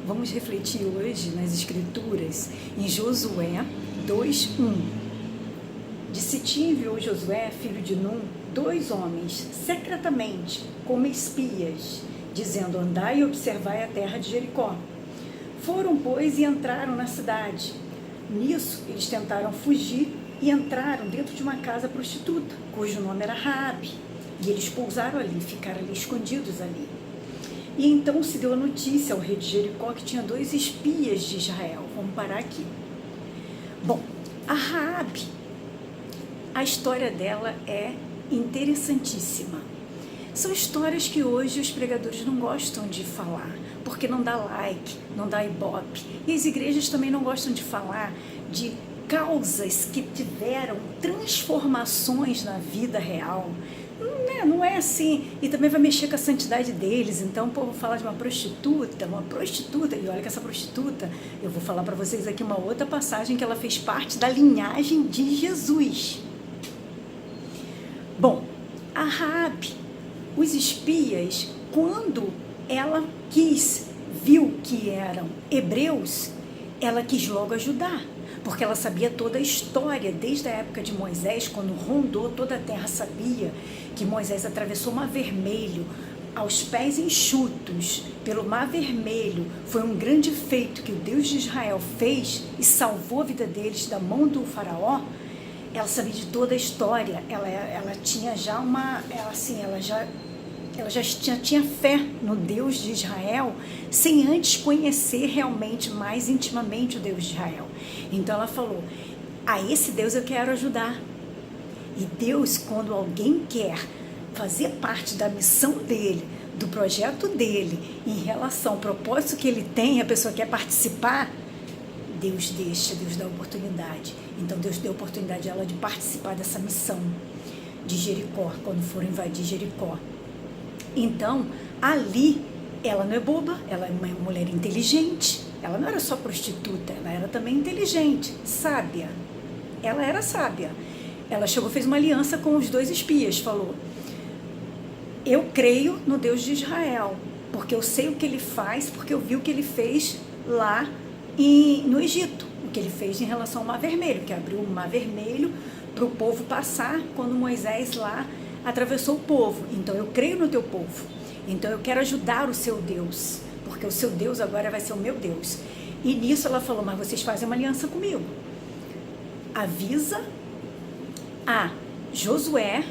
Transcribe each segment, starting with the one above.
Vamos refletir hoje nas Escrituras, em Josué 2:1. De Sitim enviou Josué, filho de Num, 2 homens, secretamente, como espias, dizendo: andai e observai a terra de Jericó. Foram, pois, e entraram na cidade. Nisso, eles tentaram fugir e entraram dentro de uma casa prostituta, cujo nome era Raabe. E eles pousaram ali, ficaram ali escondidos ali. E então se deu a notícia ao rei de Jericó que tinha 2 espias de Israel. Vamos parar aqui. Bom, a Raabe, a história dela é interessantíssima. São histórias que hoje os pregadores não gostam de falar, porque não dá like, não dá ibope. E as igrejas também não gostam de falar de causas que tiveram transformações na vida real. Não é assim, e também vai mexer com a santidade deles. Então o povo fala de uma prostituta, e olha que essa prostituta, eu vou falar para vocês aqui uma outra passagem que ela fez parte da linhagem de Jesus. Bom, a Raabe, os espias, quando ela viu que eram hebreus, ela quis logo ajudar, porque ela sabia toda a história, desde a época de Moisés, quando rondou toda a terra, sabia que Moisés atravessou o Mar Vermelho, aos pés enxutos, pelo Mar Vermelho. Foi um grande feito que o Deus de Israel fez e salvou a vida deles da mão do faraó. Ela sabia de toda a história, ela tinha já ela já tinha fé no Deus de Israel, sem antes conhecer realmente, mais intimamente, o Deus de Israel. Então ela falou: a esse Deus eu quero ajudar. E Deus, quando alguém quer fazer parte da missão dele, do projeto dele, em relação ao propósito que ele tem, a pessoa quer participar, Deus deixa, Deus dá oportunidade. Então Deus deu oportunidade a ela de participar dessa missão de Jericó, quando foram invadir Jericó. Então, ali, ela não é boba, ela é uma mulher inteligente. Ela não era só prostituta, ela era também inteligente, sábia. Ela era sábia. Ela chegou, fez uma aliança com os 2 espias, falou: eu creio no Deus de Israel, porque eu sei o que ele faz, porque eu vi o que ele fez lá no Egito, o que ele fez em relação ao Mar Vermelho, que abriu o Mar Vermelho para o povo passar quando Moisés lá atravessou o povo. Então eu creio no teu povo, então eu quero ajudar o seu Deus, porque o seu Deus agora vai ser o meu Deus. E nisso ela falou: mas vocês fazem uma aliança comigo, avisa a Josué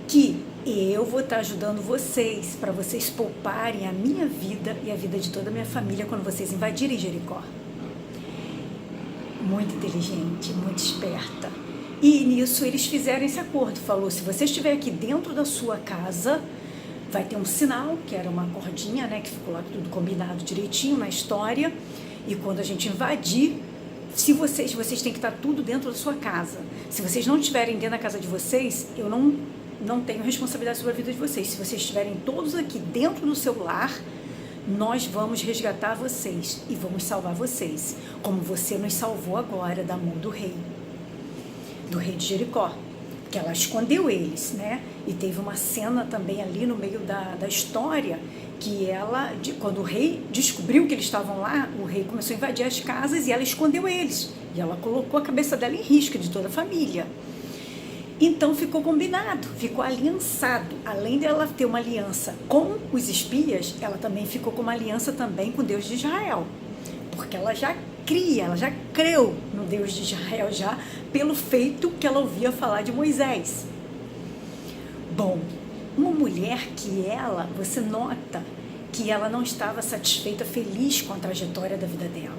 que eu vou estar ajudando vocês, para vocês pouparem a minha vida e a vida de toda a minha família quando vocês invadirem Jericó. Muito inteligente, muito esperta. E nisso eles fizeram esse acordo. Falou: se você estiver aqui dentro da sua casa, vai ter um sinal, que era uma cordinha, né, que ficou lá tudo combinado direitinho na história. E quando a gente invadir, se vocês têm que estar tudo dentro da sua casa. Se vocês não estiverem dentro da casa de vocês, eu não tenho responsabilidade sobre a vida de vocês. Se vocês estiverem todos aqui dentro do seu lar, nós vamos resgatar vocês e vamos salvar vocês, como você nos salvou agora da mão do rei de Jericó, que ela escondeu eles, né? E teve uma cena também ali no meio da história, que quando o rei descobriu que eles estavam lá, o rei começou a invadir as casas e ela escondeu eles, e ela colocou a cabeça dela em risco, de toda a família. Então ficou combinado, ficou aliançado. Além dela ter uma aliança com os espias, ela também ficou com uma aliança também com o Deus de Israel, porque ela já creu no Deus de Israel, já pelo feito que ela ouvia falar de Moisés. Bom, uma mulher que você nota que ela não estava satisfeita, feliz com a trajetória da vida dela.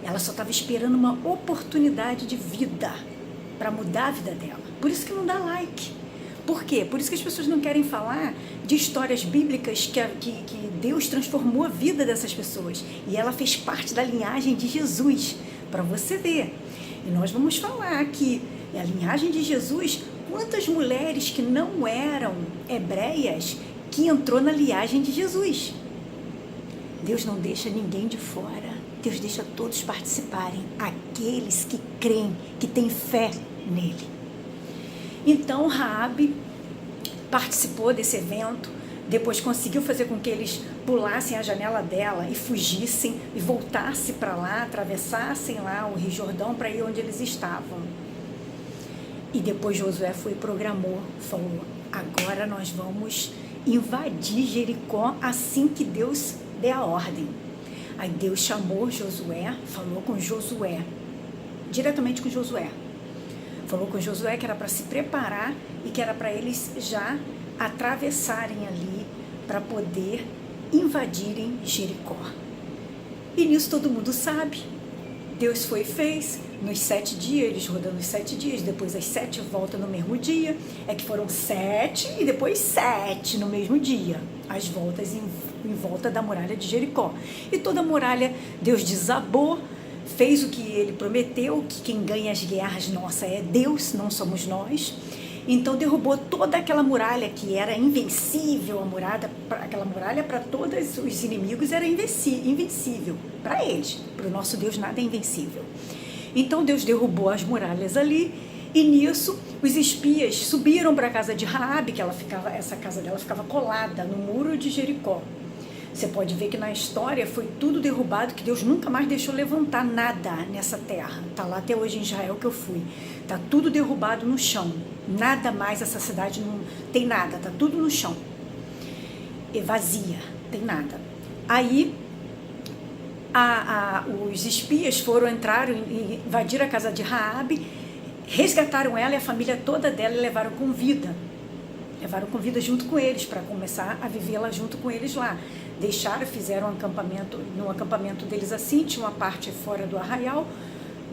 Ela só estava esperando uma oportunidade de vida para mudar a vida dela. Por isso que não dá like. Por quê? Por isso que as pessoas não querem falar de histórias bíblicas que Deus transformou a vida dessas pessoas. E ela fez parte da linhagem de Jesus, para você ver. E nós vamos falar que a linhagem de Jesus, quantas mulheres que não eram hebreias que entrou na linhagem de Jesus. Deus não deixa ninguém de fora. Deus deixa todos participarem, aqueles que creem, que têm fé nele. Então Raabe participou desse evento, Depois conseguiu fazer com que eles pulassem a janela dela e fugissem e voltassem para lá, atravessassem lá o Rio Jordão para ir onde eles estavam. E depois Josué foi e programou, falou, agora nós vamos invadir Jericó assim que Deus der a ordem. Aí Deus chamou Josué, falou com Josué, diretamente com Josué. Falou com Josué que era para se preparar e que era para eles já atravessarem ali para poder invadirem Jericó. E nisso todo mundo sabe. Deus foi e fez, nos 7 dias, eles rodando os 7 dias, depois as 7 voltas no mesmo dia, é que foram 7 e depois 7 no mesmo dia, as voltas em volta da muralha de Jericó. E toda a muralha Deus desabou, fez o que ele prometeu, que quem ganha as guerras nossa é Deus, não somos nós. Então derrubou toda aquela muralha que era invencível, aquela muralha para todos os inimigos era invencível, para eles, para o nosso Deus nada é invencível. Então Deus derrubou as muralhas ali e nisso os espias subiram para a casa de Raabe, que essa casa dela ficava colada no muro de Jericó. Você pode ver que na história foi tudo derrubado, que Deus nunca mais deixou levantar nada nessa terra. Está lá até hoje em Israel que eu fui. Está tudo derrubado no chão. Nada mais, essa cidade não tem nada, está tudo no chão. É vazia, tem nada. Aí os espias entraram e invadiram a casa de Raabe, resgataram ela e a família toda dela e levaram com vida. Levaram com vida junto com eles, para começar a vivê-la junto com eles lá. Fizeram no acampamento deles assim, tinha uma parte fora do arraial,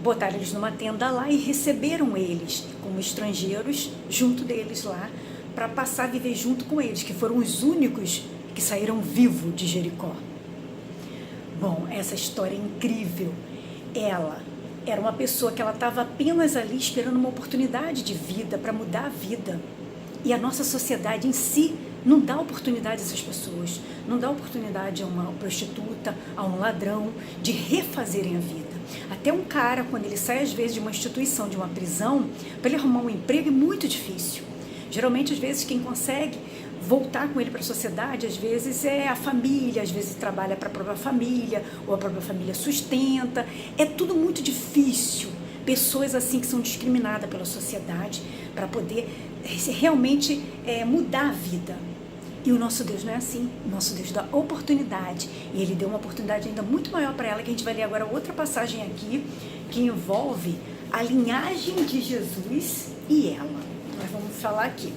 botaram eles numa tenda lá e receberam eles como estrangeiros junto deles lá, para passar a viver junto com eles, que foram os únicos que saíram vivos de Jericó. Bom, essa história é incrível. Ela era uma pessoa que ela estava apenas ali esperando uma oportunidade de vida, para mudar a vida. E a nossa sociedade em si não dá oportunidade a essas pessoas, não dá oportunidade a uma prostituta, a um ladrão, de refazerem a vida. Até um cara, quando ele sai às vezes de uma instituição, de uma prisão, para ele arrumar um emprego é muito difícil. Geralmente, às vezes, quem consegue voltar com ele para a sociedade, às vezes é a família, às vezes trabalha para a própria família, ou a própria família sustenta. É tudo muito difícil. Pessoas assim que são discriminadas pela sociedade para poder realmente mudar a vida. E o nosso Deus não é assim. O nosso Deus dá oportunidade. E Ele deu uma oportunidade ainda muito maior para ela, que a gente vai ler agora outra passagem aqui, que envolve a linhagem de Jesus e ela. Nós vamos falar aqui.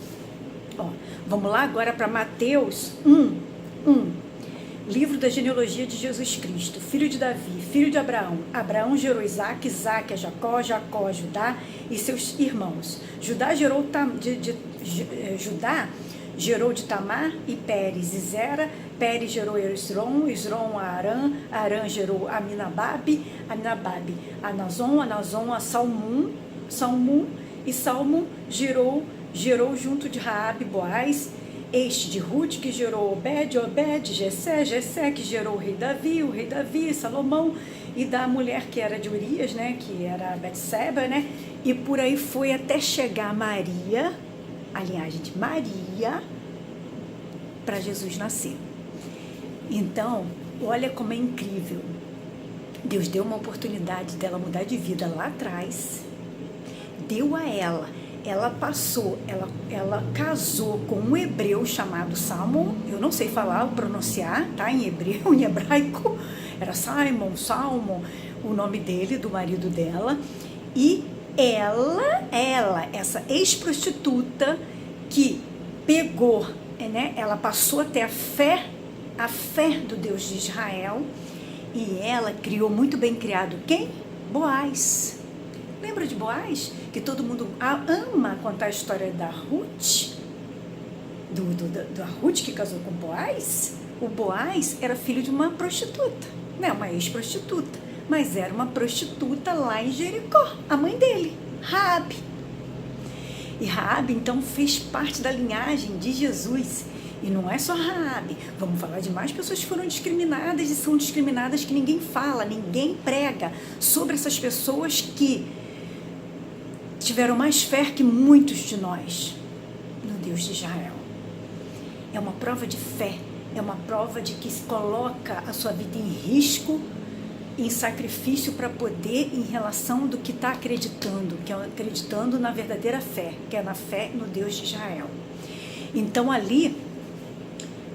Ó, vamos lá agora para Mateus 1. Livro da genealogia de Jesus Cristo, filho de Davi, filho de Abraão. Abraão gerou Isaac, Isaac a Jacó, Jacó a Judá e seus irmãos. Judá gerou de Tamar e Pérez e Zera. Pérez gerou Esrom, Esrom a Arã, Arã gerou Aminababe, Aminababe a Nazon, a Nazon a Salmum, e Salmum gerou junto de Raabe, Boaz, este de Ruth, que gerou Obed, Jessé, que gerou o rei Davi, Salomão, e da mulher que era de Urias, né, que era Betseba, né, e por aí foi até chegar Maria, a linhagem de Maria, para Jesus nascer. Então, olha como é incrível. Deus deu uma oportunidade dela mudar de vida lá atrás, deu a ela passou, ela casou com um hebreu chamado Salmon, eu não sei falar, pronunciar, tá, em hebreu, em hebraico, era Salmon, o nome dele, do marido dela, e essa ex-prostituta que pegou, né, ela passou até a fé do Deus de Israel, e ela criou, muito bem criado, quem? Boaz. Lembra de Boaz? Que todo mundo ama contar a história da Ruth, da Ruth que casou com Boaz. O Boaz era filho de uma prostituta, não é uma ex-prostituta, mas era uma prostituta lá em Jericó, a mãe dele, Raabe. E Raabe, então, fez parte da linhagem de Jesus. E não é só Raabe, vamos falar de mais pessoas que foram discriminadas e são discriminadas, que ninguém fala, ninguém prega sobre essas pessoas que tiveram mais fé que muitos de nós no Deus de Israel. é uma prova de fé, é uma prova de que se coloca a sua vida em risco, em sacrifício para poder, em relação do que está acreditando, que é acreditando na verdadeira fé, que é na fé no Deus de Israel. Então ali,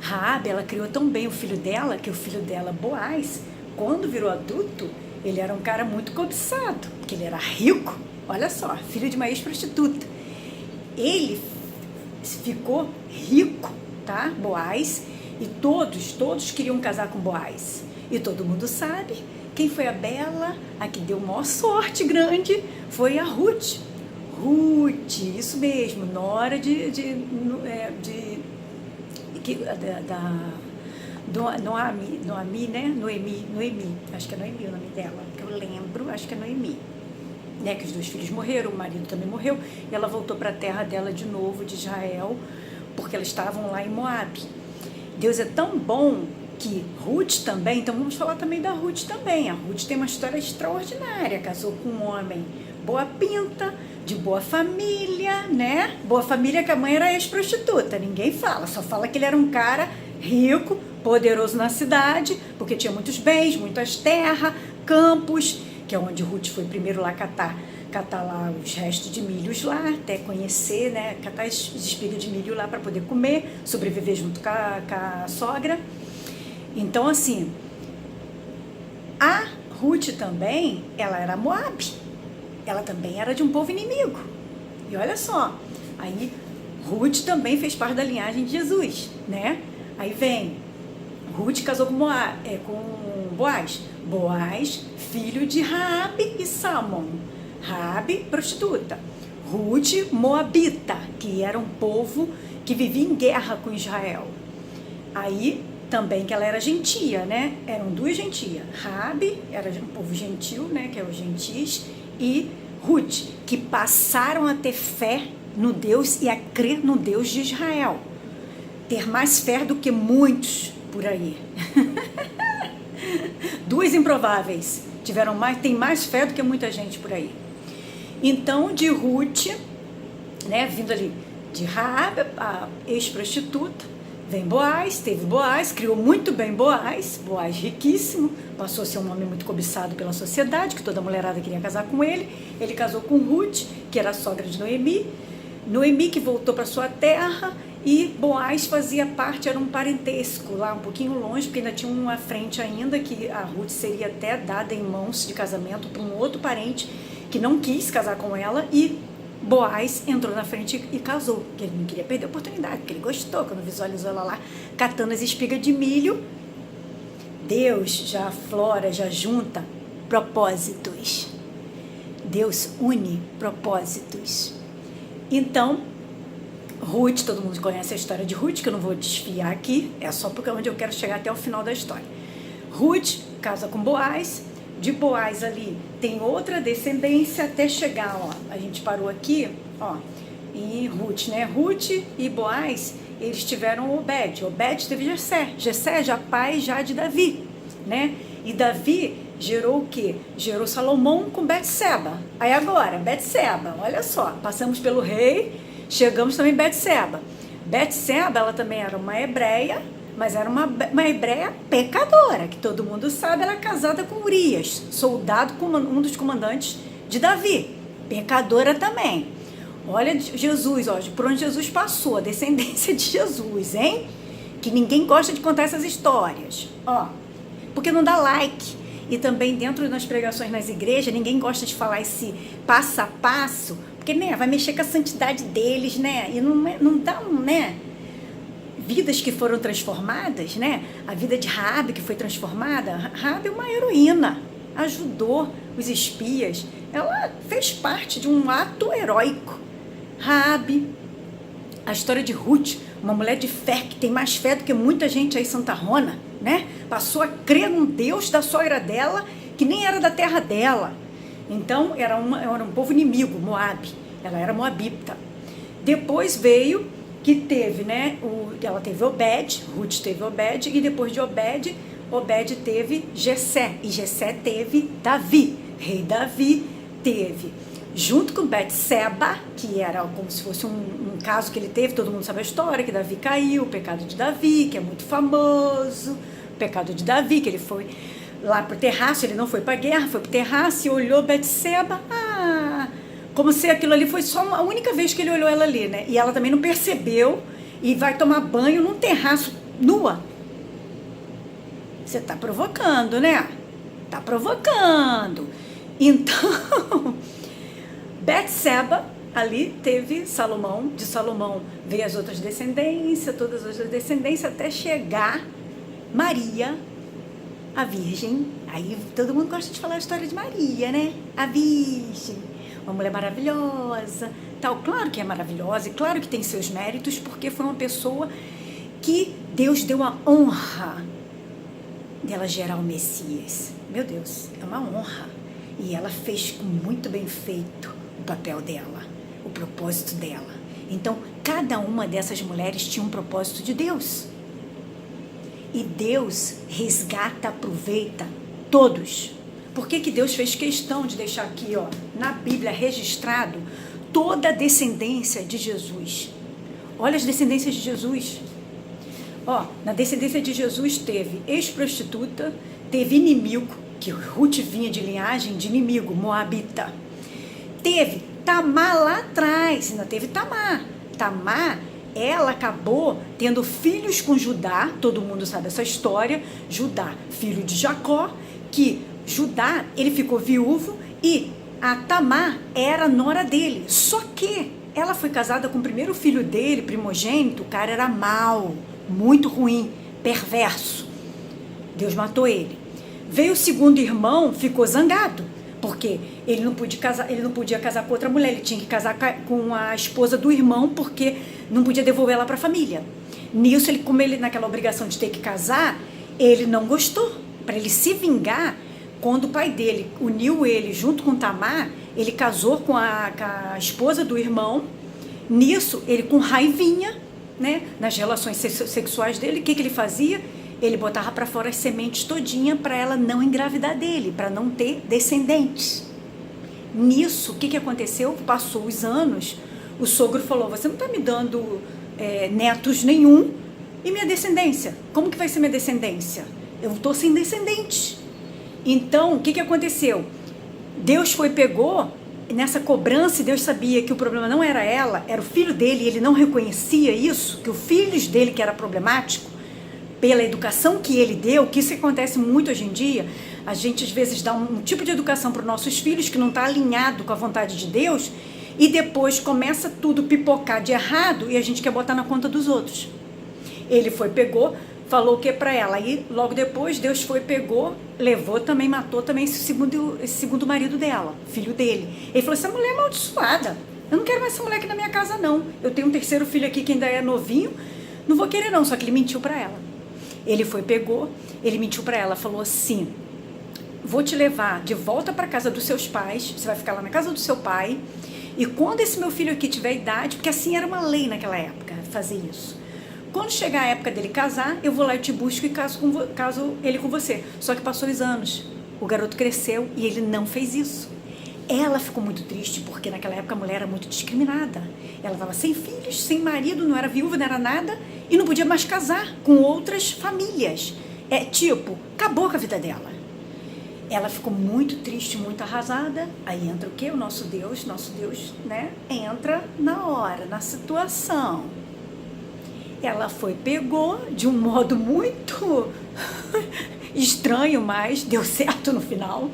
Raabe, ela criou tão bem o filho dela, que o filho dela, Boaz, quando virou adulto, ele era um cara muito cobiçado, porque ele era rico, olha só, filho de uma ex-prostituta. Ele ficou rico, tá, Boaz, e todos queriam casar com Boaz. E todo mundo sabe, quem foi a bela, a que deu maior sorte grande, foi a Ruth. Ruth, isso mesmo, nora Noemi, né? Noemi, acho que é Noemi o nome dela, que eu lembro, acho que é Noemi, né? Que os 2 filhos morreram, o marido também morreu, e ela voltou para a terra dela de novo, de Israel, porque elas estavam lá em Moabe. Deus é tão bom que Ruth também, então vamos falar também da Ruth também. A Ruth tem uma história extraordinária, casou com um homem boa pinta, de boa família, né? Boa família que a mãe era ex-prostituta, ninguém fala, só fala que ele era um cara rico, poderoso na cidade, porque tinha muitos bens, muitas terras, campos, que é onde Ruth foi primeiro lá catar lá os restos de milhos lá, até conhecer, né? Catar os espigas de milho lá para poder comer, sobreviver junto com a sogra. Então, assim, a Ruth também, ela era Moabe, ela também era de um povo inimigo. E olha só, aí Ruth também fez parte da linhagem de Jesus, né? Aí vem, Ruth casou com Boaz. Boaz, filho de Raabe e Salmão. Raabe, prostituta. Ruth, moabita, que era um povo que vivia em guerra com Israel. Aí também que ela era gentia, né? Eram 2 gentias. Raabe era um povo gentil, né? Que é os gentis, e Ruth, que passaram a ter fé no Deus e a crer no Deus de Israel. Ter mais fé do que muitos por aí. 2 improváveis tem mais fé do que muita gente por aí. Então, de Ruth, né? Vindo ali de Raabe, a ex-prostituta, vem Boaz, teve Boaz, criou muito bem Boaz riquíssimo, passou a ser um homem muito cobiçado pela sociedade, que toda mulherada queria casar com ele. Ele casou com Ruth, que era a sogra de Noemi que voltou para sua terra, e Boaz fazia parte, era um parentesco lá um pouquinho longe, porque ainda tinha uma frente ainda, que a Ruth seria até dada em mãos de casamento para um outro parente que não quis casar com ela, e Boaz entrou na frente e casou, porque ele não queria perder a oportunidade, porque ele gostou, quando visualizou ela lá catando as espigas de milho. Deus já aflora, já junta propósitos. Deus une propósitos. Então, Ruth, todo mundo conhece a história de Ruth, que eu não vou desfiar aqui, é só porque é onde eu quero chegar até o final da história. Ruth casa com Boaz, de Boaz ali tem outra descendência até chegar, ó, a gente parou aqui, ó, em Ruth, né? Ruth e Boaz, eles tiveram Obed teve Jessé já pai já de Davi, né? E Davi gerou o quê? Gerou Salomão com Betseba. Aí agora, Betseba, olha só, passamos pelo rei, chegamos também em Betseba. Betseba, ela também era uma hebreia, mas era uma hebreia pecadora, que todo mundo sabe, ela é casada com Urias, soldado, um dos comandantes de Davi, pecadora também. Olha Jesus, ó, por onde Jesus passou, a descendência de Jesus, hein? Que ninguém gosta de contar essas histórias, ó, porque não dá like. E também dentro das pregações nas igrejas, ninguém gosta de falar esse passo a passo, porque, né, vai mexer com a santidade deles, né? E não dá né? Vidas que foram transformadas, né? A vida de Raabe que foi transformada. Raabe é uma heroína, ajudou os espias, ela fez parte de um ato heróico. Raabe, a história de Ruth, uma mulher de fé, que tem mais fé do que muita gente aí santarrona, né? Passou a crer num Deus da sogra dela, que nem era da terra dela. Então, era um povo inimigo, Moabe. Ela era moabita. Depois veio que teve, né? Ela teve Obed, Ruth teve Obed, e depois de Obed teve Jessé, e Jessé teve Davi. Rei Davi teve junto com Betseba, que era como se fosse um caso que ele teve, todo mundo sabe a história, que Davi caiu, o pecado de Davi, que é muito famoso, o pecado de Davi, que ele foi lá pro terraço, ele não foi pra guerra, foi pro terraço e olhou Betseba, como se aquilo ali foi só a única vez que ele olhou ela ali, né? E ela também não percebeu, e vai tomar banho num terraço nua. Você tá provocando, né? Tá provocando. Então, Betseba, ali teve Salomão, de Salomão veio as outras descendências, todas as outras descendências, até chegar Maria, a Virgem. Aí todo mundo gosta de falar a história de Maria, né? A Virgem, uma mulher maravilhosa, tal. Claro que é maravilhosa e claro que tem seus méritos, porque foi uma pessoa que Deus deu a honra dela gerar o Messias. Meu Deus, é uma honra. E ela fez com muito bem feito o papel dela, o propósito dela. Então, cada uma dessas mulheres tinha um propósito de Deus. E Deus resgata, aproveita todos. Por que que Deus fez questão de deixar aqui, ó, na Bíblia registrado toda a descendência de Jesus? Olha as descendências de Jesus. Ó, na descendência de Jesus teve ex-prostituta, teve inimigo, que Ruth vinha de linhagem de inimigo, moabita. Teve Tamar lá atrás, ainda teve Tamar. Tamar, ela acabou tendo filhos com Judá, todo mundo sabe essa história, Judá, filho de Jacó, que Judá, ele ficou viúvo e a Tamar era nora dele, só que ela foi casada com o primeiro filho dele, primogênito, o cara era mau, muito ruim, perverso. Deus matou ele. Veio o segundo irmão, ficou zangado, porque ele não podia casar com outra mulher, ele tinha que casar com a esposa do irmão, porque não podia devolver ela para a família. Nisso, como ele naquela obrigação de ter que casar, ele não gostou. Para ele se vingar, quando o pai dele uniu ele junto com Tamar, ele casou com a esposa do irmão. Nisso, ele com raivinha, né, nas relações sexuais dele, o que ele fazia? Ele botava para fora as sementes todinha para ela não engravidar dele, para não ter descendentes. Nisso, o que aconteceu? Passou os anos, o sogro falou, você não está me dando netos nenhum, e minha descendência? Como que vai ser minha descendência? Eu estou sem descendente. Então, o que aconteceu? Deus pegou nessa cobrança, e Deus sabia que o problema não era ela, era o filho dele, e ele não reconhecia isso, que o filho dele que era problemático, pela educação que ele deu, que isso acontece muito hoje em dia, a gente às vezes dá um tipo de educação para os nossos filhos que não está alinhado com a vontade de Deus, e depois começa tudo pipocar de errado, e a gente quer botar na conta dos outros. Ele pegou, falou o que para ela, aí logo depois Deus pegou, levou também, matou também esse segundo marido dela, filho dele. Ele falou, essa mulher é amaldiçoada, eu não quero mais essa mulher aqui na minha casa não, eu tenho um terceiro filho aqui que ainda é novinho, não vou querer não, só que ele mentiu para ela. Ele pegou, ele mentiu para ela, falou assim, vou te levar de volta para casa dos seus pais, você vai ficar lá na casa do seu pai, e quando esse meu filho aqui tiver idade, porque assim era uma lei naquela época, fazer isso, quando chegar a época dele casar, eu vou lá e te busco e caso ele com você. Só que passou os anos, o garoto cresceu e ele não fez isso. Ela ficou muito triste, porque naquela época a mulher era muito discriminada. Ela estava sem filhos, sem marido, não era viúva, não era nada, e não podia mais casar com outras famílias. Acabou com a vida dela. Ela ficou muito triste, muito arrasada. Aí entra o quê? O nosso Deus, né? Entra na hora, na situação. Ela pegou de um modo muito estranho, mas deu certo no final.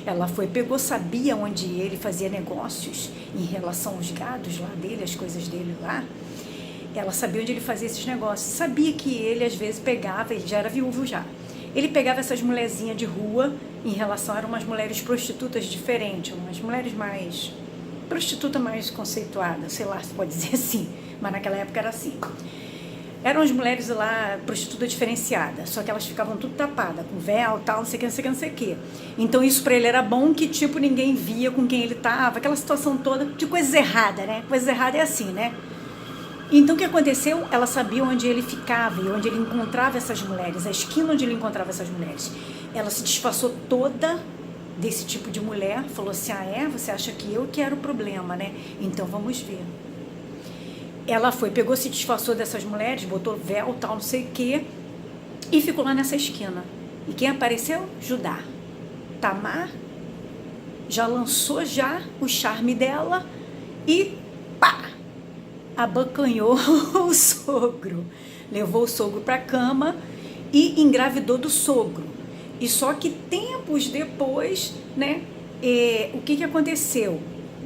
Ela pegou, sabia onde ele fazia negócios em relação aos gados lá dele, as coisas dele lá. Ela sabia onde ele fazia esses negócios. Sabia que ele, às vezes, pegava, ele já era viúvo já. Ele pegava essas mulherzinhas de rua, em relação, eram umas mulheres prostitutas diferentes, umas mulheres mais... prostituta mais conceituada, sei lá, se pode dizer assim. Mas naquela época era assim. Eram as mulheres lá, prostituta diferenciada, só que elas ficavam tudo tapadas, com véu, tal, não sei o que, não sei o que, não sei o que. Então isso pra ele era bom, que tipo, ninguém via com quem ele tava, aquela situação toda de coisas erradas, né? Coisas erradas é assim, né? Então o que aconteceu? Ela sabia onde ele ficava e onde ele encontrava essas mulheres, a esquina onde ele encontrava essas mulheres. Ela se disfarçou toda desse tipo de mulher, falou assim, você acha que eu quero o problema, né? Então vamos ver. Ela foi, pegou, se disfarçou dessas mulheres, botou véu, tal, não sei o quê, e ficou lá nessa esquina. E quem apareceu? Judá. Tamar já lançou já o charme dela e pá! Abocanhou o sogro. Levou o sogro para a cama e engravidou do sogro. E só que tempos depois, né, o que aconteceu?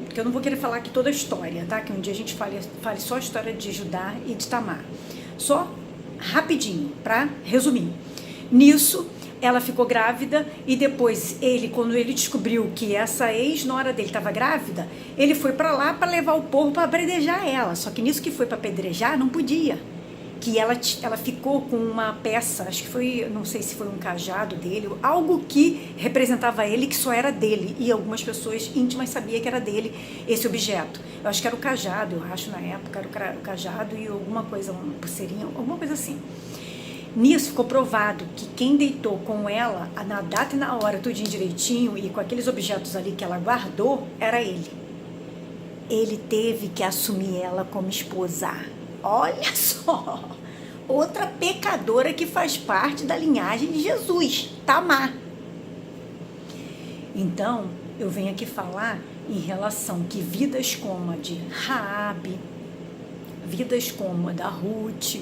Que eu não vou querer falar aqui toda a história, tá? Que um dia a gente fale só a história de Judá e de Tamar. Só rapidinho, para resumir. Nisso, ela ficou grávida e depois quando ele descobriu que essa ex-nora dele estava grávida, ele foi para lá para levar o povo para apedrejar ela. Só que nisso que foi para apedrejar, não podia. Que ela ficou com uma peça, acho que foi, não sei se foi um cajado dele, algo que representava ele, que só era dele, e algumas pessoas íntimas sabiam que era dele esse objeto. Eu acho que era o cajado, eu acho na época, era o cajado e alguma coisa, uma pulseirinha, alguma coisa assim. Nisso ficou provado que quem deitou com ela, na data e na hora, tudinho direitinho, e com aqueles objetos ali que ela guardou, era ele. Ele teve que assumir ela como esposa. Olha só, outra pecadora que faz parte da linhagem de Jesus, Tamar. Então, eu venho aqui falar em relação que vidas como a de Raabe, vidas como a da Ruth,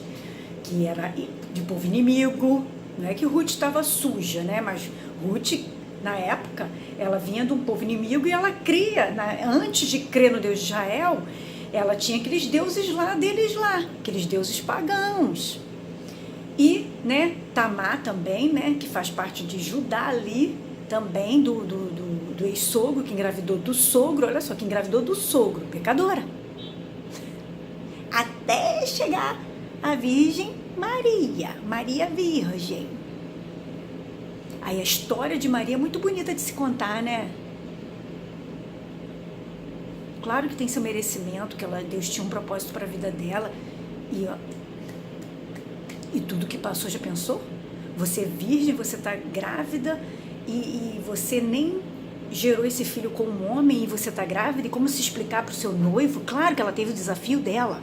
que era de povo inimigo, não é que Ruth estava suja, né? Mas Ruth, na época, ela vinha de um povo inimigo e ela cria, antes de crer no Deus de Israel, ela tinha aqueles deuses deles lá, aqueles deuses pagãos. E, né, Tamar também, né, que faz parte de Judá ali, também do ex-sogro, que engravidou do sogro, olha só, que engravidou do sogro, pecadora. Até chegar a Virgem Maria Virgem. Aí a história de Maria é muito bonita de se contar, né? Claro que tem seu merecimento, que Deus tinha um propósito para a vida dela. E tudo que passou, já pensou? Você é virgem, você está grávida e você nem gerou esse filho com um homem e você está grávida. E como se explicar para o seu noivo? Claro que ela teve o desafio dela.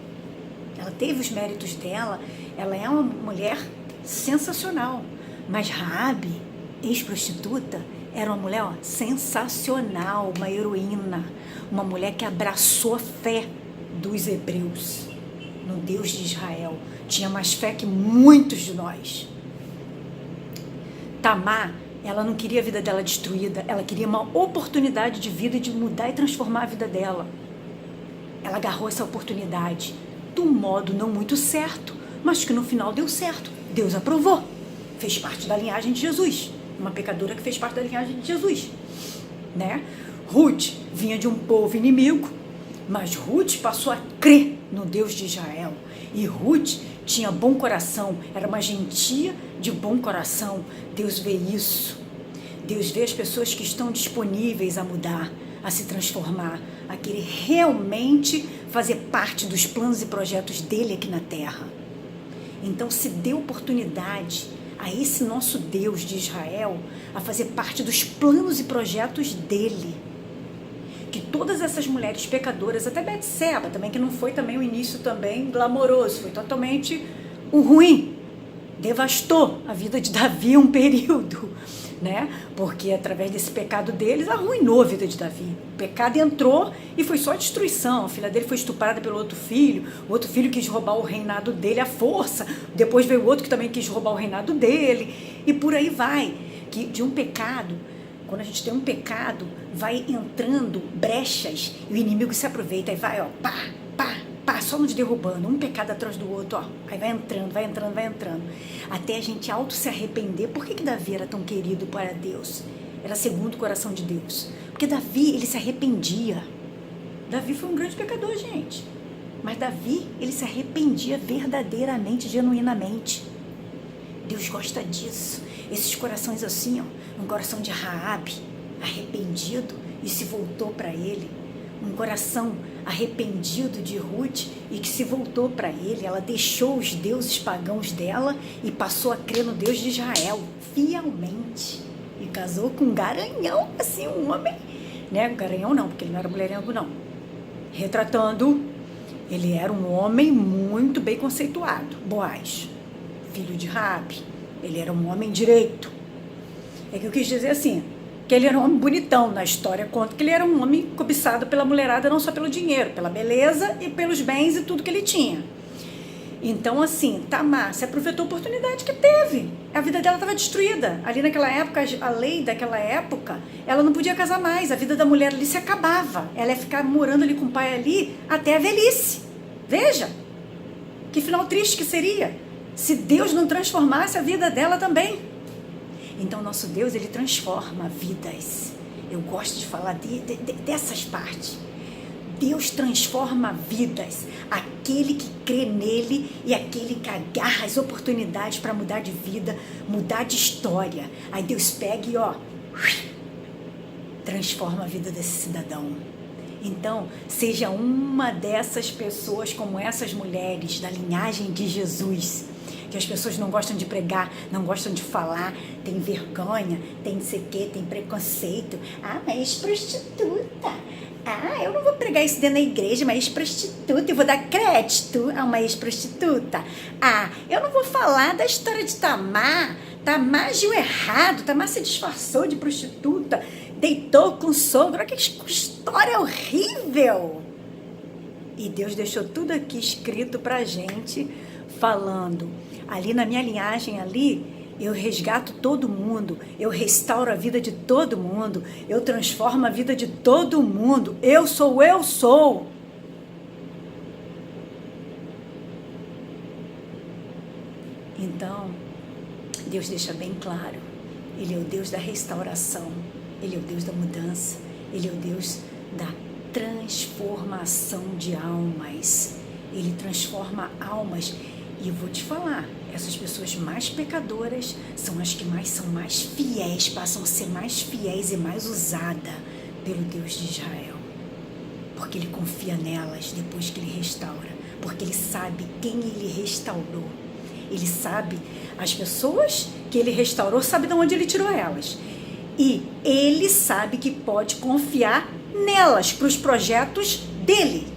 Ela teve os méritos dela. Ela é uma mulher sensacional. Mas Raabe, ex-prostituta, era uma mulher sensacional, uma heroína, uma mulher que abraçou a fé dos hebreus no Deus de Israel. Tinha mais fé que muitos de nós. Tamar, ela não queria a vida dela destruída, ela queria uma oportunidade de vida, de mudar e transformar a vida dela. Ela agarrou essa oportunidade de um modo não muito certo, mas que no final deu certo. Deus aprovou. Fez parte da linhagem de Jesus. Uma pecadora que fez parte da linhagem de Jesus, né? Ruth vinha de um povo inimigo, mas Ruth passou a crer no Deus de Israel. E Ruth tinha bom coração, era uma gentia de bom coração. Deus vê isso. Deus vê as pessoas que estão disponíveis a mudar, a se transformar, a querer realmente fazer parte dos planos e projetos dele aqui na terra. Então, se dê oportunidade a esse nosso Deus de Israel a fazer parte dos planos e projetos dele. Que todas essas mulheres pecadoras, até Betseba também, que não foi também o início também glamouroso, foi totalmente o ruim, devastou a vida de Davi um período, né? Porque através desse pecado deles arruinou a vida de Davi. O pecado entrou e foi só destruição. A filha dele foi estuprada pelo outro filho, o outro filho quis roubar o reinado dele à força, depois veio outro que também quis roubar o reinado dele, e por aí vai. Que de um pecado, quando a gente tem um pecado, vai entrando brechas e o inimigo se aproveita e vai, ó, pá, pá, pá, só nos derrubando, um pecado atrás do outro, ó, aí vai entrando, até a gente auto se arrepender. Por que Davi era tão querido para Deus? Era segundo o coração de Deus. Porque Davi, ele se arrependia. Davi foi um grande pecador, gente. Mas Davi, ele se arrependia verdadeiramente, genuinamente. Deus gosta disso. Esses corações assim, ó, um coração de Raabe, arrependido e se voltou para ele. Um coração arrependido de Ruth e que se voltou para ele. Ela deixou os deuses pagãos dela e passou a crer no Deus de Israel fielmente. e casou com um garanhão, assim, um homem, né? Garanhão não, porque ele não era mulherengo, não. Retratando, ele era um homem muito bem conceituado, Boaz, filho de Raabe. Ele era um homem direito. É que eu quis dizer assim, que ele era um homem bonitão. Na história conta que ele era um homem cobiçado pela mulherada, não só pelo dinheiro, pela beleza e pelos bens e tudo que ele tinha. Então, assim, Tamar se aproveitou a oportunidade que teve. A vida dela estava destruída. Ali naquela época, a lei daquela época, ela não podia casar mais. A vida da mulher ali se acabava. Ela ia ficar morando ali com o pai ali até a velhice. Veja, que final triste que seria se Deus não transformasse a vida dela também. Então, nosso Deus, ele transforma vidas. Eu gosto de falar dessas partes. Deus transforma vidas, aquele que crê nele e aquele que agarra as oportunidades para mudar de vida, mudar de história. Aí Deus pega e transforma a vida desse cidadão. Então, seja uma dessas pessoas como essas mulheres da linhagem de Jesus, que as pessoas não gostam de pregar, não gostam de falar, tem vergonha, tem não sei o quê, tem preconceito. Ah, mas prostituta. Ah, eu não vou pregar isso dentro da igreja, uma ex-prostituta, eu vou dar crédito a uma ex-prostituta. Ah, eu não vou falar da história de Tamar. Tamar agiu errado, Tamar se disfarçou de prostituta, deitou com o sogro. Olha que história horrível. E Deus deixou tudo aqui escrito pra gente, falando, ali na minha linhagem ali, eu resgato todo mundo, eu restauro a vida de todo mundo, eu transformo a vida de todo mundo. Eu sou. Então, Deus deixa bem claro, ele é o Deus da restauração, ele é o Deus da mudança, ele é o Deus da transformação de almas. Ele transforma almas. E eu vou te falar, essas pessoas mais pecadoras são as que são mais fiéis, passam a ser mais fiéis e mais usadas pelo Deus de Israel. Porque ele confia nelas depois que ele restaura. Porque ele sabe quem ele restaurou. Ele sabe, as pessoas que ele restaurou, sabe de onde ele tirou elas. E ele sabe que pode confiar nelas, para os projetos dele.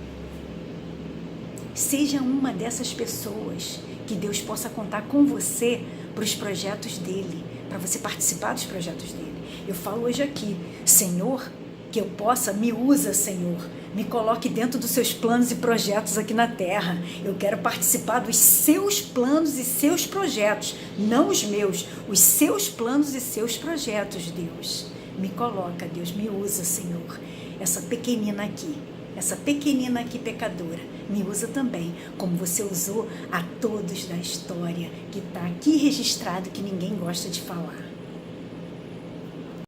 Seja uma dessas pessoas, que Deus possa contar com você para os projetos dele, para você participar dos projetos dele. Eu falo hoje aqui, Senhor, que eu possa, me usa, Senhor, me coloque dentro dos seus planos e projetos aqui na terra. Eu quero participar dos seus planos e seus projetos, não os meus, os seus planos e seus projetos, Deus. Me coloca, Deus, me usa, Senhor, essa pequenina aqui pecadora, me usa também, como você usou a todos da história, que está aqui registrado, que ninguém gosta de falar.